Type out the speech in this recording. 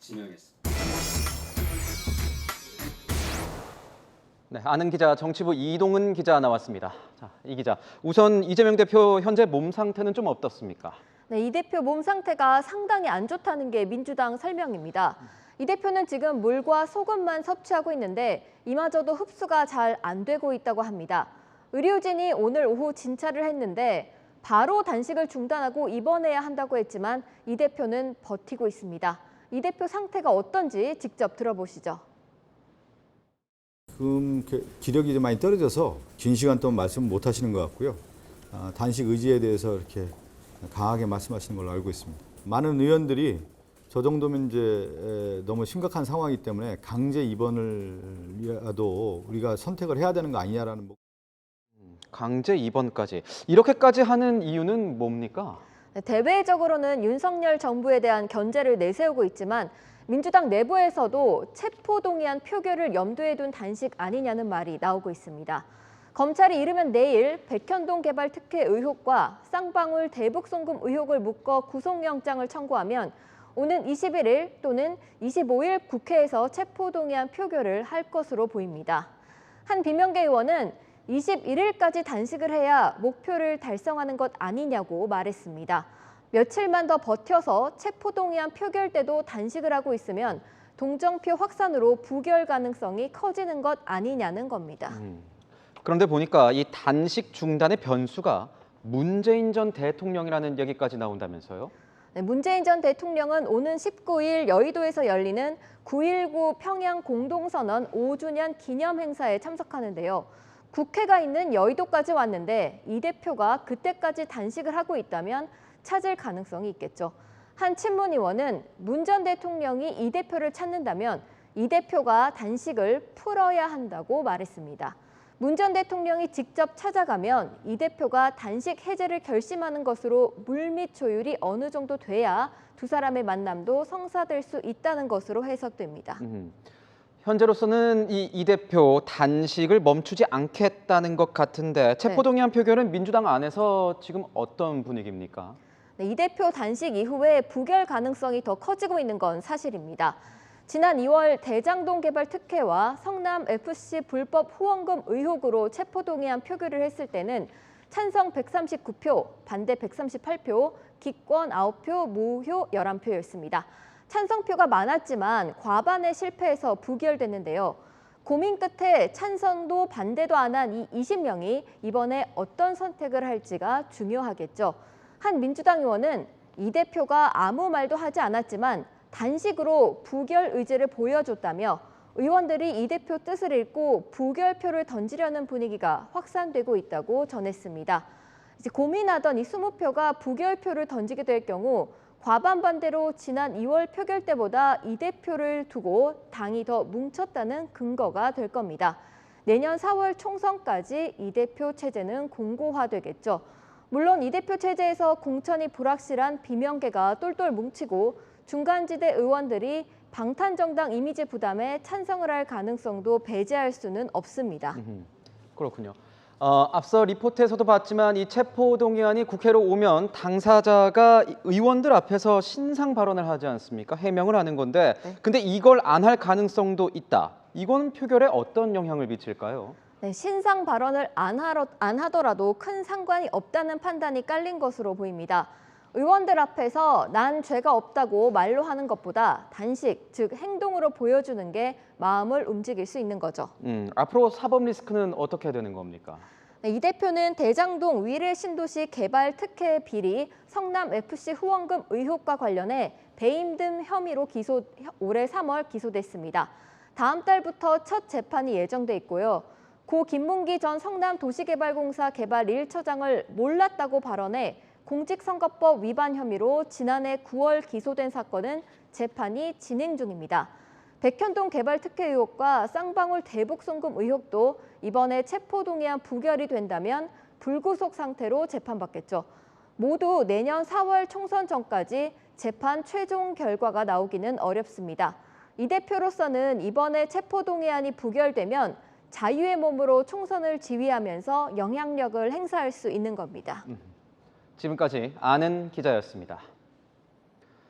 진행하겠습니다. 네, 아는 기자 정치부 이동은 기자 나왔습니다. 자, 이 기자, 우선 이재명 대표 현재 몸 상태는 좀 어떻습니까? 네, 이 대표 몸 상태가 상당히 안 좋다는 게 민주당 설명입니다. 이 대표는 지금 물과 소금만 섭취하고 있는데 이마저도 흡수가 잘 안 되고 있다고 합니다. 의료진이 오늘 오후 진찰을 했는데 바로 단식을 중단하고 입원해야 한다고 했지만 이 대표는 버티고 있습니다. 이 대표 상태가 어떤지 직접 들어보시죠. 지금 기력이 좀 많이 떨어져서 긴 시간 동안 말씀 못 하시는 것 같고요. 단식 의지에 대해서 이렇게 강하게 말씀하시는 걸로 알고 있습니다. 많은 의원들이 저 정도면 이제 너무 심각한 상황이기 때문에 강제 입원을라도 우리가 선택을 해야 되는 거 아니냐라는. 강제 입원까지. 이렇게까지 하는 이유는 뭡니까? 네, 대외적으로는 윤석열 정부에 대한 견제를 내세우고 있지만 민주당 내부에서도 체포동의안 표결을 염두에 둔 단식 아니냐는 말이 나오고 있습니다. 검찰이 이르면 내일 백현동 개발 특혜 의혹과 쌍방울 대북 송금 의혹을 묶어 구속영장을 청구하면 오는 21일 또는 25일 국회에서 체포동의안 표결을 할 것으로 보입니다. 한 비명계 의원은 21일까지 단식을 해야 목표를 달성하는 것 아니냐고 말했습니다. 며칠만 더 버텨서 체포동의안 표결 때도 단식을 하고 있으면 동정표 확산으로 부결 가능성이 커지는 것 아니냐는 겁니다. 그런데 보니까 이 단식 중단의 변수가 문재인 전 대통령이라는 얘기까지 나온다면서요? 네, 문재인 전 대통령은 오는 19일 여의도에서 열리는 9.19 평양 공동선언 5주년 기념 행사에 참석하는데요. 국회가 있는 여의도까지 왔는데 이 대표가 그때까지 단식을 하고 있다면 찾을 가능성이 있겠죠. 한 친문의원은 문 전 대통령이 이 대표를 찾는다면 이 대표가 단식을 풀어야 한다고 말했습니다. 문 전 대통령이 직접 찾아가면 이 대표가 단식 해제를 결심하는 것으로 물밑 조율이 어느 정도 돼야 두 사람의 만남도 성사될 수 있다는 것으로 해석됩니다. 현재로서는 이 대표 단식을 멈추지 않겠다는 것 같은데 체포동의안 표결은 민주당 안에서 지금 어떤 분위기입니까? 네, 이 대표 단식 이후에 부결 가능성이 더 커지고 있는 건 사실입니다. 지난 2월 대장동 개발 특혜와 성남FC 불법 후원금 의혹으로 체포동의안 표결을 했을 때는 찬성 139표, 반대 138표, 기권 9표, 무효 11표였습니다. 찬성표가 많았지만 과반에 실패해서 부결됐는데요. 고민 끝에 찬성도 반대도 안 한 이 20명이 이번에 어떤 선택을 할지가 중요하겠죠. 한 민주당 의원은 이 대표가 아무 말도 하지 않았지만 단식으로 부결 의지를 보여줬다며 의원들이 이 대표 뜻을 읽고 부결표를 던지려는 분위기가 확산되고 있다고 전했습니다. 이제 고민하던 이 20표가 부결표를 던지게 될 경우 과반 반대로 지난 2월 표결 때보다 이 대표를 두고 당이 더 뭉쳤다는 근거가 될 겁니다. 내년 4월 총선까지 이 대표 체제는 공고화되겠죠. 물론 이 대표 체제에서 공천이 불확실한 비명계가 똘똘 뭉치고 중간지대 의원들이 방탄정당 이미지 부담에 찬성을 할 가능성도 배제할 수는 없습니다. 그렇군요. 앞서 리포트에서도 봤지만 이 체포동의안이 국회로 오면 당사자가 의원들 앞에서 신상 발언을 하지 않습니까? 해명을 하는 건데 근데 이걸 안 할 가능성도 있다. 이건 표결에 어떤 영향을 미칠까요? 네, 신상 발언을 안 하더라도 큰 상관이 없다는 판단이 깔린 것으로 보입니다. 의원들 앞에서 난 죄가 없다고 말로 하는 것보다 단식, 즉 행동으로 보여주는 게 마음을 움직일 수 있는 거죠. 앞으로 사법 리스크는 어떻게 되는 겁니까? 네, 이 대표는 대장동 위례 신도시 개발 특혜 비리, 성남FC 후원금 의혹과 관련해 배임 등 혐의로 올해 3월 기소됐습니다. 다음 달부터 첫 재판이 예정돼 있고요. 고 김문기 전 성남도시개발공사 개발 1처장을 몰랐다고 발언해 공직선거법 위반 혐의로 지난해 9월 기소된 사건은 재판이 진행 중입니다. 백현동 개발 특혜 의혹과 쌍방울 대북 송금 의혹도 이번에 체포동의안 부결이 된다면 불구속 상태로 재판받겠죠. 모두 내년 4월 총선 전까지 재판 최종 결과가 나오기는 어렵습니다. 이 대표로서는 이번에 체포동의안이 부결되면 자유의 몸으로 총선을 지휘하면서 영향력을 행사할 수 있는 겁니다. 지금까지 아는 기자였습니다.